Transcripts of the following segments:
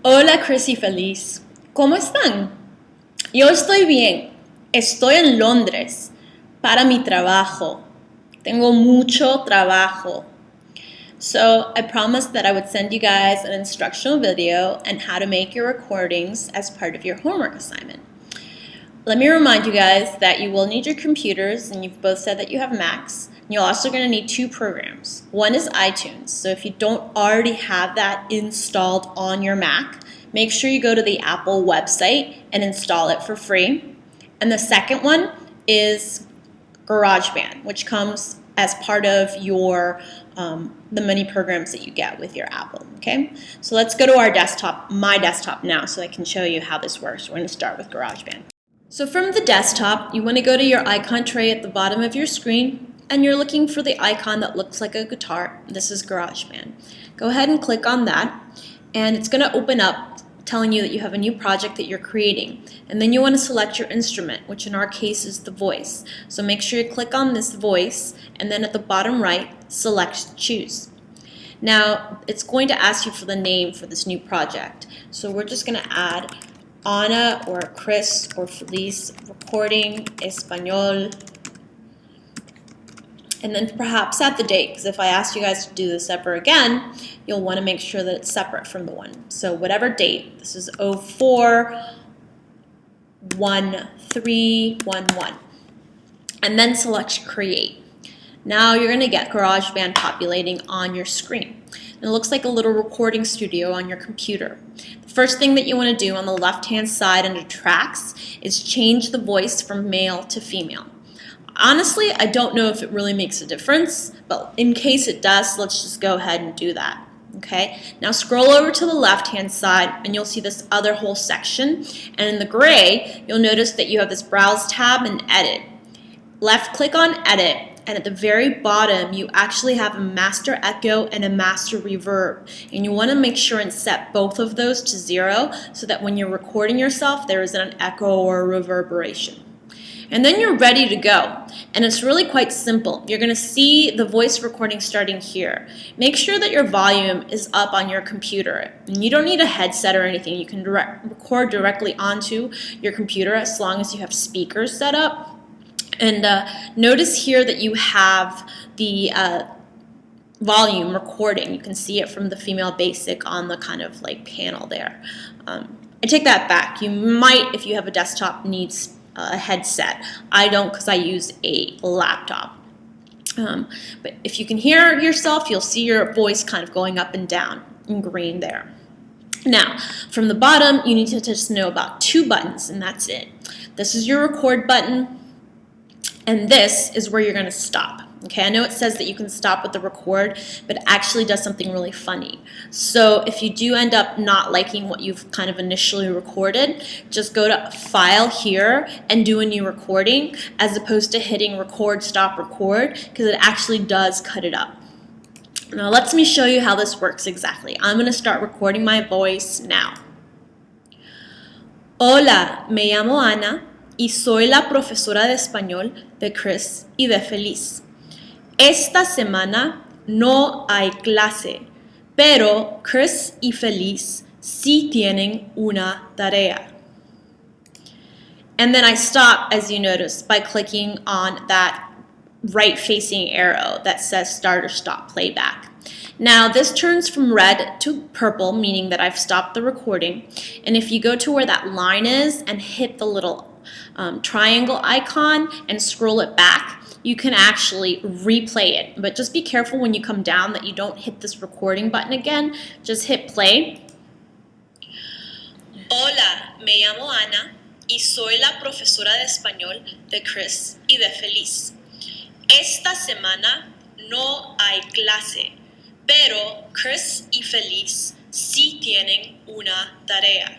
Hola, Chris y Feliz. ¿Cómo están? Yo estoy bien. Estoy en Londres para mi trabajo. Tengo mucho trabajo. So I promised that I would send you guys an instructional video on how to make your recordings as part of your homework assignment. Let me remind you guys that you will need your computers, and you've both said that you have Macs. You're also going to need two programs. One is iTunes, so if you don't already have that installed on your Mac, make sure you go to the Apple website and install it for free. And the second one is GarageBand, which comes as part of your the many programs that you get with your Apple. Okay, so let's go to our desktop, my desktop now, so I can show you how this works. We're going to start with GarageBand. So from the desktop, you want to go to your icon tray at the bottom of your screen, and you're looking for the icon that looks like a guitar. This is GarageBand. Go ahead and click on that, and it's going to open up telling you that you have a new project that you're creating. And then you want to select your instrument, which in our case is the voice. So make sure you click on this voice, and then at the bottom right, select Choose. Now, it's going to ask you for the name for this new project. So we're just going to add Ana or Chris or Feliz Recording Español, and then perhaps add the date, because if I ask you guys to do this ever again, you'll want to make sure that it's separate from the one. So whatever date, this is 04-1311, and then select Create. Now you're going to get GarageBand populating on your screen. And it looks like a little recording studio on your computer. The first thing that you want to do on the left-hand side under Tracks is change the voice from male to female. Honestly, I don't know if it really makes a difference, but in case it does, let's just go ahead and do that. Okay, now scroll over to the left-hand side and you'll see this other whole section. And in the gray, you'll notice that you have this Browse tab and Edit. Left-click on Edit. And at the very bottom, you actually have a master echo and a master reverb. And you want to make sure and set both of those to 0 so that when you're recording yourself, there isn't an echo or a reverberation. And then you're ready to go. And it's really quite simple. You're going to see the voice recording starting here. Make sure that your volume is up on your computer. And you don't need a headset or anything. You can record directly onto your computer as long as you have speakers set up. And notice here that you have the volume recording. You can see it from the Female Basic on the kind of like panel there. I take that back. You might, if you have a desktop, need a headset. I don't, because I use a laptop. But if you can hear yourself, you'll see your voice kind of going up and down in green there. Now, from the bottom, you need to just know about two buttons, and that's it. This is your record button. And this is where you're going to stop. Okay, I know it says that you can stop with the record, but it actually does something really funny. So if you do end up not liking what you've kind of initially recorded, just go to File here and do a new recording, as opposed to hitting Record, Stop, Record, because it actually does cut it up. Now let me show you how this works exactly. I'm going to start recording my voice now. Hola, me llamo Ana. Y soy la profesora de español de Chris y de Feliz. Esta semana no hay clase, pero Chris y Feliz sí tienen una tarea. And then I stop, as you notice, by clicking on that right-facing arrow that says Start or Stop Playback. Now this turns from red to purple, meaning that I've stopped the recording. And if you go to where that line is and hit the little triangle icon and scroll it back, you can actually replay it. But just be careful when you come down that you don't hit this recording button again. Just hit play. Hola, me llamo Ana y soy la profesora de español de Chris y de Feliz. Esta semana no hay clase, pero Chris y Feliz sí tienen una tarea.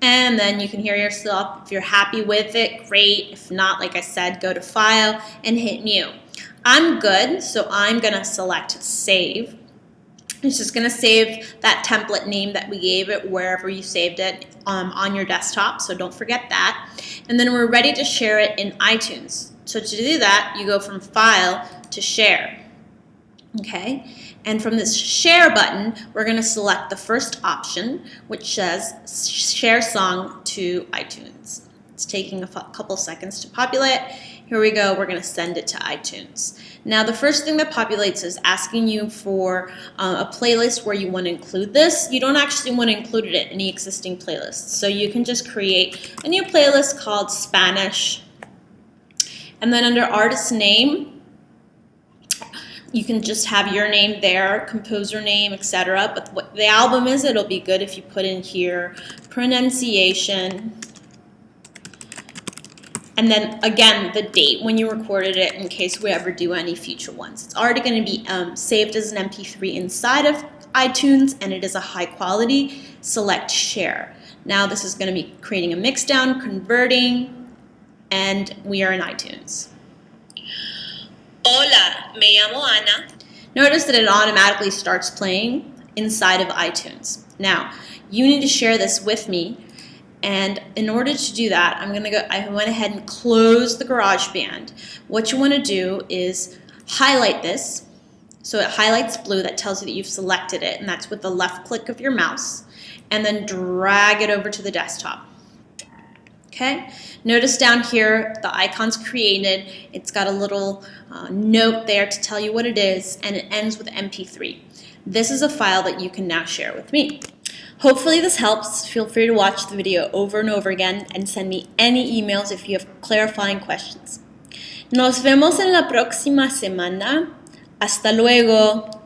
And then you can hear yourself. If you're happy with it, great. If not, like I said, go to File and hit New. I'm good, so I'm going to select Save. It's just going to save that template name that we gave it wherever you saved it on your desktop, so don't forget that. And then we're ready to share it in iTunes. So to do that, you go from File to Share. Okay, And from this share button, we're going to select the first option, which says share song to iTunes. It's taking a couple seconds to populate. Here we go, we're going to send it to iTunes. Now the first thing that populates is asking you for a playlist where you want to include this. You don't actually want to include it in any existing playlists. So you can just create a new playlist called Spanish. And then under artist name, you can just have your name there, composer name, etc. But what the album is, it'll be good if you put in here pronunciation. And then again, the date when you recorded it in case we ever do any future ones. It's already going to be saved as an MP3 inside of iTunes, and it is a high quality. Select share. Now this is going to be creating a mixdown, converting, and we are in iTunes. Hola, me llamo Ana. Notice that it automatically starts playing inside of iTunes. Now, you need to share this with me, and in order to do that, I went ahead and closed the GarageBand. What you want to do is highlight this, so it highlights blue. That tells you that you've selected it, and that's with the left click of your mouse, and then drag it over to the desktop. Okay, notice down here the icon's created. It's got a little note there to tell you what it is, and it ends with MP3. This is a file that you can now share with me. Hopefully this helps. Feel free to watch the video over and over again and send me any emails if you have clarifying questions. Nos vemos en la próxima semana. Hasta luego.